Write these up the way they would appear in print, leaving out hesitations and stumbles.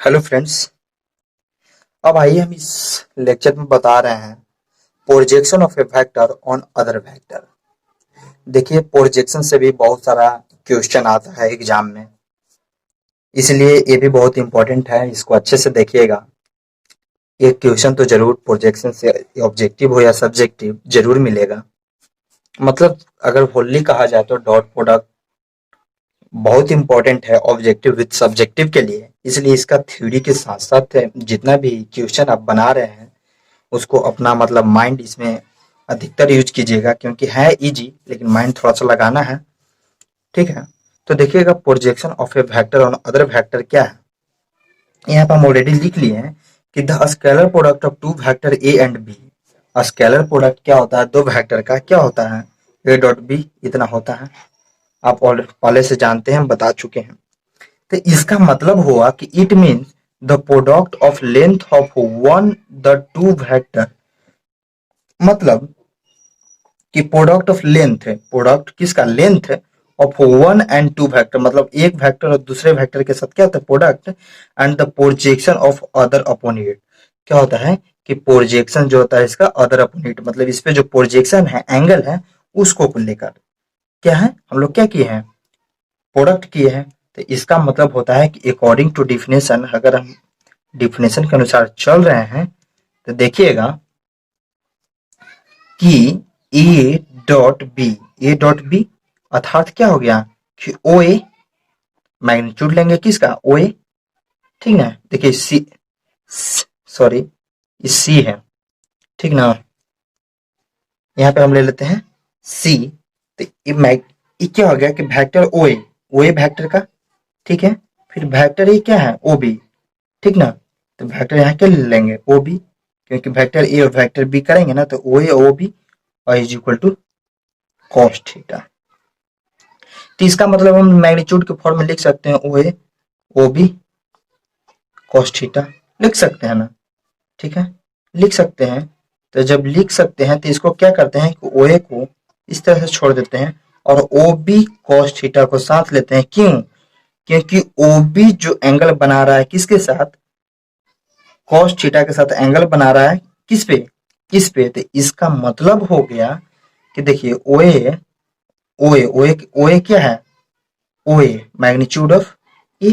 Hello friends. अब आइए हम इस लेक्चर में बता रहे हैं projection of A vector on other vector. देखिए, प्रोजेक्शन से भी बहुत सारा क्वेश्चन आता है एग्जाम में, इसलिए ये भी बहुत इंपॉर्टेंट है। इसको अच्छे से देखिएगा। एक क्वेश्चन तो जरूर प्रोजेक्शन से ऑब्जेक्टिव हो या सब्जेक्टिव जरूर मिलेगा। मतलब अगर होली कहा जाए तो डॉट प्रोडक्ट बहुत इंपॉर्टेंट है ऑब्जेक्टिव विद सब्जेक्टिव के लिए, इसलिए इसका थ्योरी के साथ साथ जितना भी क्वेश्चन आप बना रहे हैं उसको अपना मतलब माइंड इसमें अधिकतर यूज कीजिएगा, क्योंकि है इजी लेकिन माइंड थोड़ा सा लगाना है। ठीक है, तो देखिएगा projection of A vector on other vector क्या है। यहाँ पर हम ऑलरेडी लिख लिए हैं कि the scalar product of two vector A and B. Scalar product क्या होता है, दो वेक्टर का क्या होता है, ए डॉट बी इतना होता है। आप पहले से जानते हैं, हम बता चुके हैं। तो इसका मतलब हुआ कि it means the product of length of one the two vector. मतलब कि प्रोडक्ट ऑफ लेंथ है, प्रोडक्ट किसका, length of one and two vector, मतलब एक वेक्टर और दूसरे वेक्टर के साथ क्या होता है, product. And the projection of other upon it, क्या होता है कि प्रोजेक्शन जो होता है इसका अदर अपॉन इट, मतलब इस पे जो प्रोजेक्शन है, एंगल है, उसको लेकर क्या है, हम लोग क्या किए हैं, प्रोडक्ट किए हैं। तो इसका मतलब होता है कि अकॉर्डिंग टू डिफिनेशन, अगर हम डिफिनेशन के अनुसार चल रहे हैं तो देखिएगा कि A dot B, A dot B अर्थात क्या हो गया कि ओ ए, मैग्नीट्यूड लेंगे किसका, ओ ए। ठीक है, देखिए सी, सॉरी ये सी है, ठीक ना। यहाँ पे हम ले लेते हैं सी। तो ये क्या हो गया कि वेक्टर ओ ए वेक्टर का, ठीक है। फिर वेक्टर ए क्या है, ओ बी, ठीक ना। तो वेक्टर यहाँ क्या ले लेंगे, ओ बी, क्योंकि वेक्टर ए और वेक्टर बी करेंगे ना तो ओ ए ओ बी और is equal to cos theta. तो इसका मतलब हम मैग्नीट्यूड के फॉर्म में लिख सकते हैं ओ A O B cos theta, लिख सकते हैं ना, ठीक है, लिख सकते हैं। तो जब लिख सकते हैं तो इसको क्या करते हैं कि ओ ए को इस तरह से छोड़ देते हैं और ओ बी कॉस थीटा को साथ लेते हैं। क्यों, क्योंकि ओ बी जो एंगल बना रहा है किसके साथ, कॉस थीटा के साथ एंगल बना रहा है, किस पे, इस पे। तो इसका मतलब हो गया कि देखिए ओ A O A O A ओ ए क्या है, ओ ए मैग्नीट्यूड ऑफ ए,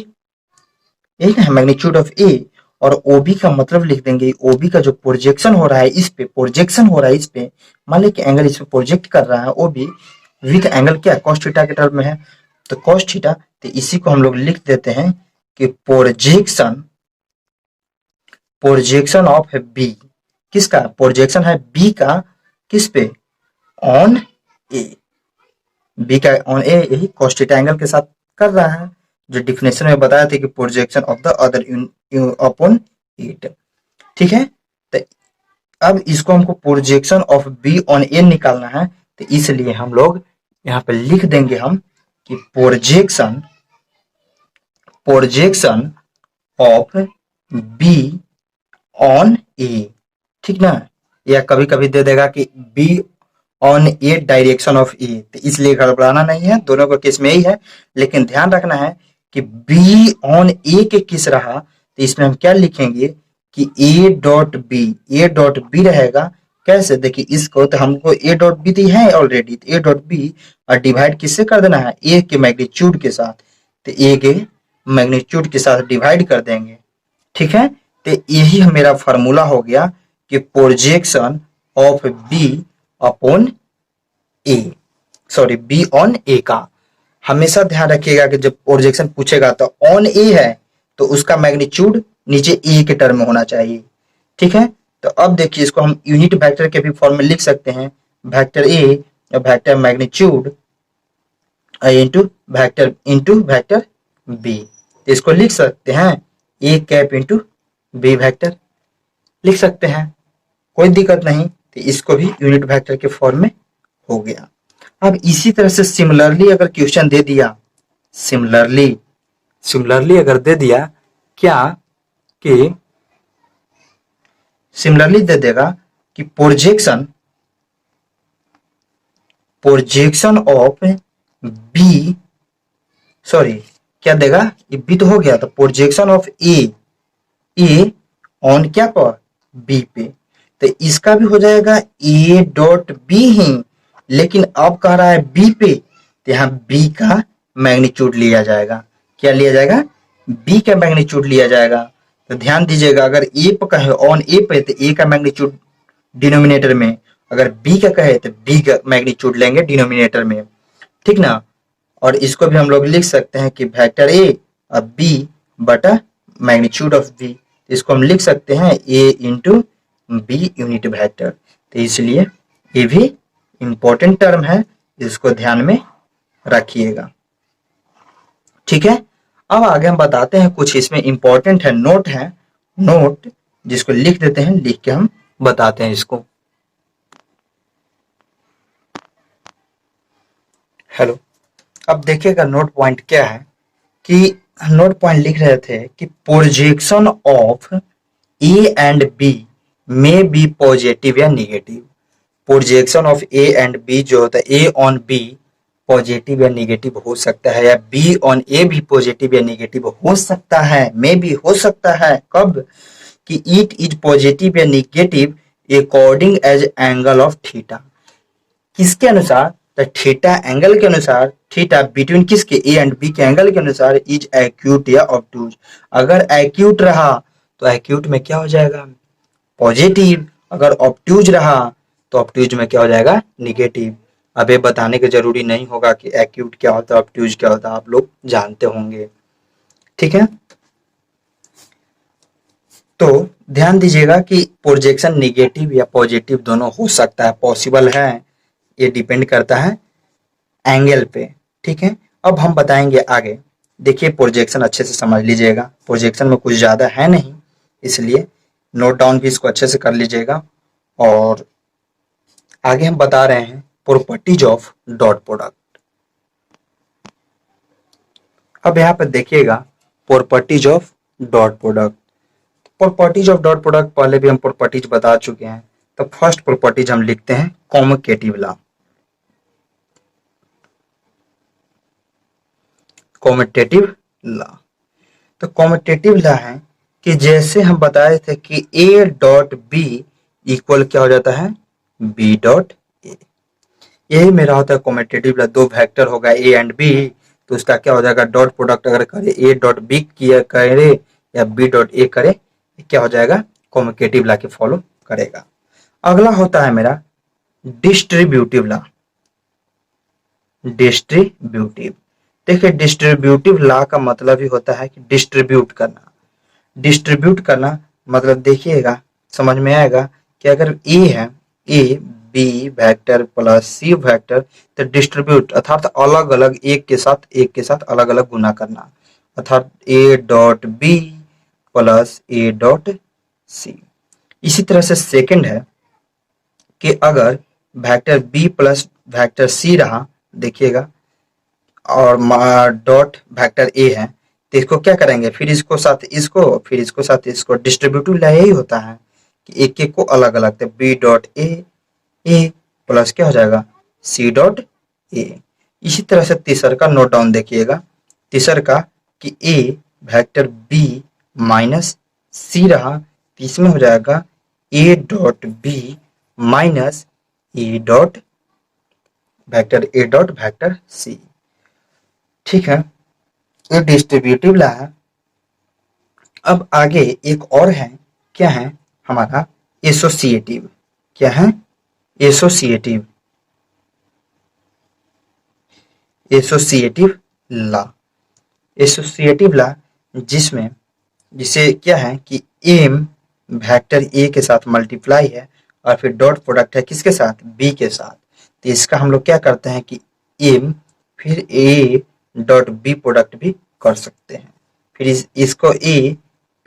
यही ना है मैग्नीट्यूड ऑफ ए। और ओबी का मतलब लिख देंगे, ओबी का जो प्रोजेक्शन हो रहा है इस पे, प्रोजेक्शन हो रहा है इस पे, मान लीजिए एंगल इस पे प्रोजेक्ट कर रहा है ओबी विथ एंगल क्या कॉस थीटा के टर्म में है, तो कॉस थीटा। तो इसी को हम लोग लिख देते हैं कि प्रोजेक्शन, प्रोजेक्शन ऑफ बी, किसका प्रोजेक्शन है, बी का, किस पे, ऑन ए, बी का ऑन ए, यही cos थीटा एंगल के साथ कर रहा है, जो डिफिनेशन में बताया था कि projection of the other upon it. ठीक है, तो अब इसको हमको प्रोजेक्शन ऑफ बी ऑन ए निकालना है, तो इसलिए हम लोग यहाँ पे लिख देंगे हम कि projection, projection of B on A, ठीक ना। या कभी कभी दे देगा कि B on A direction of A, तो इसलिए गड़बड़ाना नहीं है, दोनों का केस में यही है। लेकिन ध्यान रखना है कि बी ऑन ए के किस रहा, तो इसमें हम क्या लिखेंगे कि A dot B, A dot B रहेगा। कैसे, देखिए इसको तो हमको ए डॉट बी तो है ऑलरेडी, तो ए डॉट बी और डिवाइड किससे कर देना है, ए के मैग्नीट्यूड के साथ, तो ए के मैग्नीट्यूड के साथ डिवाइड कर देंगे। ठीक है, तो यही मेरा फार्मूला हो गया कि projection of B upon A, sorry B on A का। हमेशा ध्यान रखिएगा कि जब प्रोजेक्शन पूछेगा तो ऑन ए है तो उसका मैग्नीट्यूड नीचे ए के टर्म में होना चाहिए। ठीक है, तो अब देखिए इसको हम यूनिट वेक्टर के भी फॉर्म में लिख सकते हैं, वेक्टर ए और vector magnitude into vector B. तो इसको लिख सकते हैं A cap into B vector, लिख सकते हैं, कोई दिक्कत नहीं। तो इसको भी यूनिट वेक्टर के फॉर्म में हो गया। अब इसी तरह से सिमिलरली अगर क्वेश्चन दे दिया, सिमिलरली सिमिलरली अगर दे दिया क्या कि सिमिलरली दे देगा कि projection, projection of B, sorry क्या देगा, ये बी तो हो गया, तो projection of A A on क्या पर, बी पे, तो इसका भी हो जाएगा ए डॉट बी ही, लेकिन अब कह रहा है बी पे, तो यहाँ बी का मैग्नीट्यूड लिया जाएगा। क्या लिया जाएगा, बी का मैग्नीट्यूड लिया जाएगा। तो ध्यान दीजिएगा, अगर ए पे कहे ऑन ए पे, तो ए का मैग्नीट्यूड डिनोमिनेटर में, अगर बी का कहे तो बी का मैग्नीट्यूड लेंगे डिनोमिनेटर में, ठीक ना। और इसको भी हम लोग लिख सकते हैं कि वेक्टर ए और बी बटा मैग्नीट्यूड ऑफ बी, इसको हम लिख सकते हैं ए इंटू बी यूनिट वेक्टर। तो इसलिए ये भी इंपॉर्टेंट टर्म है, इसको ध्यान में रखिएगा, ठीक है। अब आगे हम बताते हैं कुछ इसमें इंपॉर्टेंट है, नोट है, नोट जिसको लिख देते हैं, लिख के हम बताते हैं इसको। हेलो, अब देखिएगा नोट पॉइंट क्या है, कि नोट पॉइंट लिख रहे थे कि projection of A and B में बी पॉजिटिव या negative. Projection of A and B जो होता है, ए ऑन बी पॉजिटिव या निगेटिव हो सकता है, या बी ऑन ए भी पॉजिटिव या निगेटिव हो सकता है, में भी हो सकता है। कब, कि इट इज पॉजिटिव या negative according as angle of theta. किसके अनुसार, तो थीटा एंगल के अनुसार, थीटा बिटवीन किसके, ए एंड बी के एंगल के अनुसार इज एक्यूट या ऑब्टूज। अगर एक्यूट रहा तो एक्यूट में क्या हो जाएगा, पॉजिटिव, अगर ऑब्टूज रहा तो ऑब्टूज में क्या हो जाएगा, निगेटिव। अब ये बताने की जरूरी नहीं होगा कि एक्यूट क्या होता है, ऑब्टूज क्या होता है, आप लोग जानते होंगे, ठीक है। तो ध्यान दीजिएगा कि प्रोजेक्शन निगेटिव या पॉजिटिव दोनों हो सकता है, पॉसिबल है, ये डिपेंड करता है एंगल पे, ठीक है। अब हम बताएंगे आगे। देखिए प्रोजेक्शन अच्छे से समझ लीजिएगा, प्रोजेक्शन में कुछ ज़्यादा है नहीं, इसलिए नोट डाउन भी इसको अच्छे से कर लीजिएगा। और आगे हम बता रहे हैं प्रॉपर्टीज ऑफ डॉट प्रोडक्ट। अब यहाँ पर देखिएगा properties of dot product. Properties of dot product पहले भी हम प्रॉपर्टीज बता चुके हैं। तो फर्स्ट प्रॉपर्टीज हम लिखते हैं कॉम्यूटेटिव लॉ। कॉम्यूटेटिव लॉ, तो कॉम्यूटेटिव लॉ है कि जैसे हम बताए थे कि ए डॉट बी इक्वल क्या हो जाता है, बी डॉट ए। यही मेरा होता है कॉम्यूटेटिव लॉ। दो वेक्टर होगा ए एंड बी, तो उसका क्या हो जाएगा, डॉट प्रोडक्ट अगर करे ए डॉट बी किया करे या बी डॉट ए करे, क्या हो जाएगा, कॉम्यूटेटिव लॉ के फॉलो करेगा। अगला होता है मेरा डिस्ट्रीब्यूटिव लॉ। डिस्ट्रीब्यूटिव, देखिए डिस्ट्रीब्यूटिव लॉ का मतलब ही होता है कि डिस्ट्रीब्यूट करना। डिस्ट्रीब्यूट करना मतलब देखिएगा समझ में आएगा कि अगर ए है, A B vector plus C vector, तो डिस्ट्रीब्यूट अर्थात अलग अलग एक के साथ अलग अलग गुना करना, अर्थात A dot B plus A dot C. इसी तरह से सेकंड है कि अगर vector B plus vector C रहा, देखिएगा, और डॉट वेक्टर ए है, तो इसको क्या करेंगे, फिर इसको साथ इसको, फिर इसको साथ इसको। डिस्ट्रीब्यूटिव लॉ यही होता है कि एक एक को अलग अलग, तो बी डॉट ए प्लस क्या हो जाएगा, सी डॉट ए। इसी तरह से तीसर का नोट डाउन देखिएगा, तीसर का कि A vector B minus C रहा, तो इसमें हो जाएगा A dot B minus A dot vector C, ठीक है। ये डिस्ट्रीब्यूटिव लॉ है। अब आगे एक और है, क्या है हमारा एसोसिएटिव। क्या है, associative, associative law. Associative law जिसमें, जिसे क्या है कि एम वेक्टर ए के साथ मल्टीप्लाई है और फिर डॉट प्रोडक्ट है किसके साथ, बी के साथ। तो इसका हम लोग क्या करते हैं कि एम फिर ए डॉट बी प्रोडक्ट भी कर सकते हैं, फिर इसको ए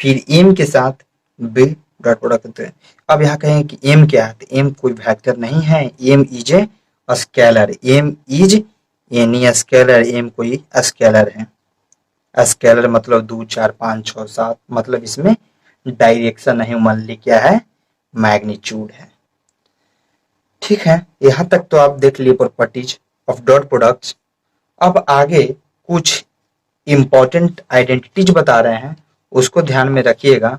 फिर एम के साथ बी डॉट प्रोडक्ट करते हैं। अब यहाँ कहें कि एम क्या है, तो एम कोई वेक्टर नहीं है, M is a scalar, M is any scalar, M कोई स्केलर है। स्केलर मतलब 2 4 5 6 7, मतलब इसमें डायरेक्शन नहीं, मान क्या है, मैग्नीट्यूड है, ठीक है। यहाँ तक तो आप देख लिए प्रॉपर्टीज ऑफ डॉट प्रोडक्ट्स। अब आगे कुछ इंपॉर्टेंट आइडेंटिटीज बता रहे हैं, उसको ध्यान में रखिएगा।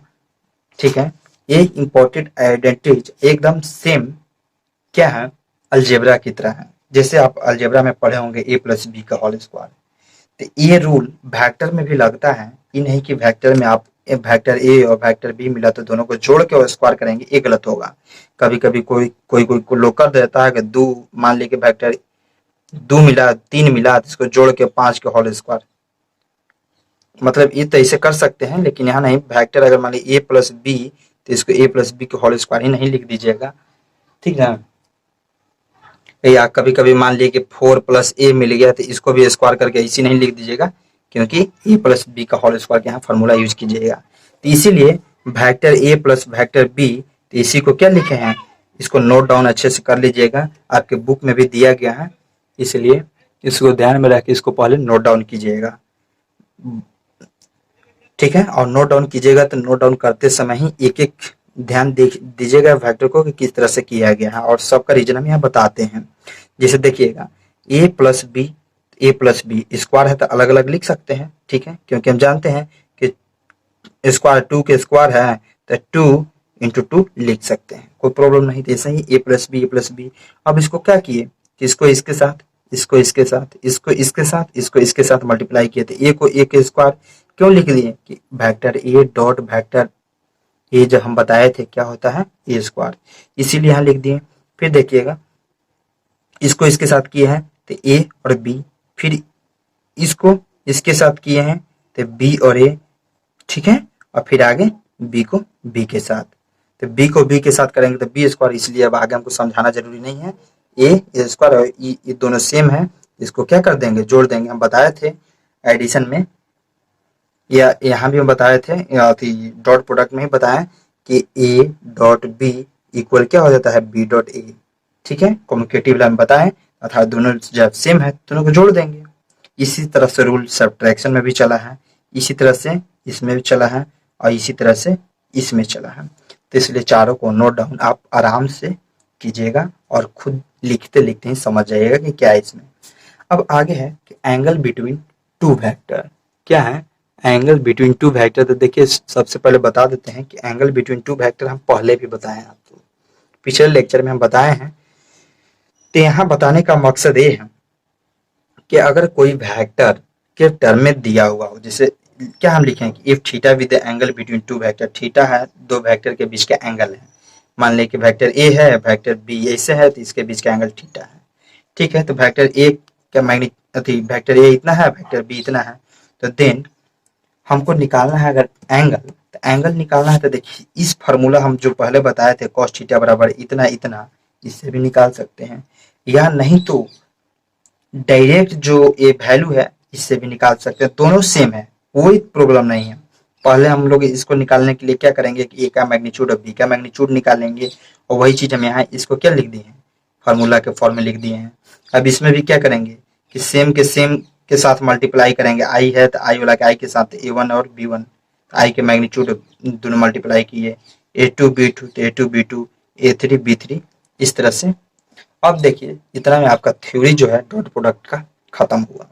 ठीक है। ये इंपॉर्टेंट आइडेंटिटीज एकदम सेम क्या है, अलजेब्रा की तरह है। जैसे आप अलजेब्रा में पढ़े होंगे ए प्लस बी का होल स्क्वायर, तो ये रूल वेक्टर में भी लगता है। ये नहीं कि वेक्टर में आप वेक्टर ए और वेक्टर बी मिला तो दोनों को जोड़ के और स्क्वायर करेंगे, ये गलत होगा। कभी कभी कोई लोग कर देता है कि दो, मान लीजिए वेक्टर दो मिला, तीन मिला, तो इसको जोड़ के 5 के होल स्क्वायर, मतलब ये तो ऐसे कर सकते हैं, लेकिन यहाँ नहीं। वेक्टर अगर मान लीजिए ए प्लस बी, तो इसको ए प्लस बी के होल स्क्वायर ही नहीं लिख दीजिएगा, ठीक है। या कभी कभी मान लीजिए कि 4 प्लस ए मिल गया, तो इसको भी स्क्वायर करके इसी नहीं लिख दीजिएगा, क्योंकि ए प्लस बी का होल स्क्वायर के यहाँ फॉर्मूला यूज कीजिएगा। तो इसीलिए vector A plus vector B, तो इसी को क्या लिखे हैं, इसको नोट डाउन अच्छे से कर लीजिएगा, आपके बुक में भी दिया गया है, इसलिए इसको ध्यान में रख के इसको पहले नोट डाउन कीजिएगा, ठीक है। और नोट डाउन कीजिएगा तो नोट डाउन करते समय ही एक एक ध्यान दीजिएगा वेक्टर को कि किस तरह से किया गया है, और सबका रीजन हम यहाँ बताते हैं। जैसे देखिएगा ए प्लस बी स्क्वायर है तो अलग अलग लिख सकते हैं, ठीक है, क्योंकि हम जानते हैं कि स्क्वायर 2 के स्क्वायर है तो 2 इंटू 2 लिख सकते हैं, कोई प्रॉब्लम नहीं। तो ऐसे ही ए प्लस बी। अब इसको क्या किए कि इसको इसके साथ, इसको इसके साथ, इसको इसके साथ, इसको इसके साथ मल्टीप्लाई किए, तो ए को ए के स्क्वायर क्यों लिख दिए कि vector A dot vector A जब हम बताए थे क्या होता है ए स्क्वायर, इसीलिए यहाँ लिख दिए। फिर देखिएगा इसको इसके साथ किए हैं तो ए और बी, फिर इसको इसके साथ किए हैं तो बी और ए, ठीक है, और फिर आगे बी को बी के साथ, तो बी को बी के साथ करेंगे तो बी स्क्वायर, इसलिए अब आगे हमको समझाना जरूरी नहीं है। ए स्क्वायर और ये दोनों सेम है, इसको क्या कर देंगे, जोड़ देंगे। हम बताए थे एडिशन में, या यहाँ भी हम बताए थे डॉट प्रोडक्ट में ही बताया कि ए डॉट बी इक्वल क्या हो जाता है बी डॉट ए, ठीक है। कम्युनिकेटिव में बताएं, अर्थात दोनों जब सेम है दोनों को जोड़ देंगे। इसी तरह से रूल सब्ट्रैक्शन में भी चला है, इसी तरह से इसमें भी चला है, और इसी तरह से इसमें चला है। तो इसलिए चारों को नोट डाउन आप आराम से कीजिएगा और खुद लिखते लिखते ही समझ जाइएगा कि क्या है इसमें। अब आगे है कि एंगल बिटवीन टू वेक्टर क्या है, एंगल बिटवीन टू वेक्टर। तो देखिए सबसे पहले बता देते हैं कि एंगल बिटवीन टू वेक्टर हम पहले भी बताए हैं, आपको पिछले लेक्चर में हम बताए हैं। तो यहाँ बताने का मकसद ये है कि अगर कोई वेक्टर के टर्म में दिया हुआ हो, जैसे क्या हम लिखें कि if theta with the angle between two vector, theta है दो वेक्टर के बीच का एंगल है, मान लें कि वेक्टर ए है वेक्टर बी ऐसे है, तो इसके बीच का एंगल थीटा है, ठीक है। तो वेक्टर ए का वेक्टर ए इतना है, वेक्टर बी इतना है, तो देन हमको निकालना है अगर एंगल, तो एंगल निकालना है तो देखिए इस फार्मूला हम जो पहले बताए थे cos थीटा बराबर इतना इतना, इससे भी निकाल सकते हैं, या नहीं तो डायरेक्ट जो ये वैल्यू है इससे भी निकाल सकते हैं, दोनों सेम है, कोई प्रॉब्लम नहीं है। पहले हम लोग इसको निकालने के लिए क्या करेंगे कि ए का मैग्नीट्यूड और बी का मैग्नीट्यूड निकालेंगे, और वही चीज हम यहाँ इसको क्या लिख दिए हैं, फार्मूला के फॉर्म में लिख दिए हैं। अब इसमें भी क्या करेंगे कि सेम के साथ मल्टीप्लाई करेंगे, आई है तो आई वाला के आई के साथ a1 और b1, आई के मैग्नीट्यूड दोनों मल्टीप्लाई किए, a2 b2 तो a2 b2 a3 b3, इस तरह से। अब देखिए इतना में आपका थ्योरी जो है डॉट प्रोडक्ट का खत्म हुआ।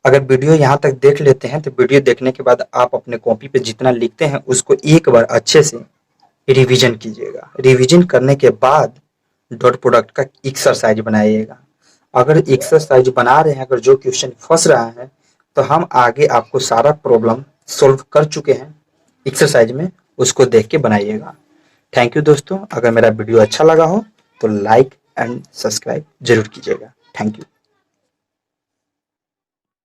अगर वीडियो यहाँ तक देख लेते हैं तो वीडियो देखने के बाद आप अपने कॉपी पे जितना लिखते हैं उसको एक बार अच्छे से रिवीजन कीजिएगा। रिवीजन करने के बाद डॉट प्रोडक्ट का एक्सरसाइज बनाइएगा। अगर एक्सरसाइज बना रहे हैं, अगर जो क्वेश्चन फंस रहा है, तो हम आगे आपको सारा प्रॉब्लम सॉल्व कर चुके हैं एक्सरसाइज में, उसको देख के बनाइएगा। थैंक यू दोस्तों, अगर मेरा वीडियो अच्छा लगा हो तो लाइक एंड सब्सक्राइब जरूर कीजिएगा। Thank you.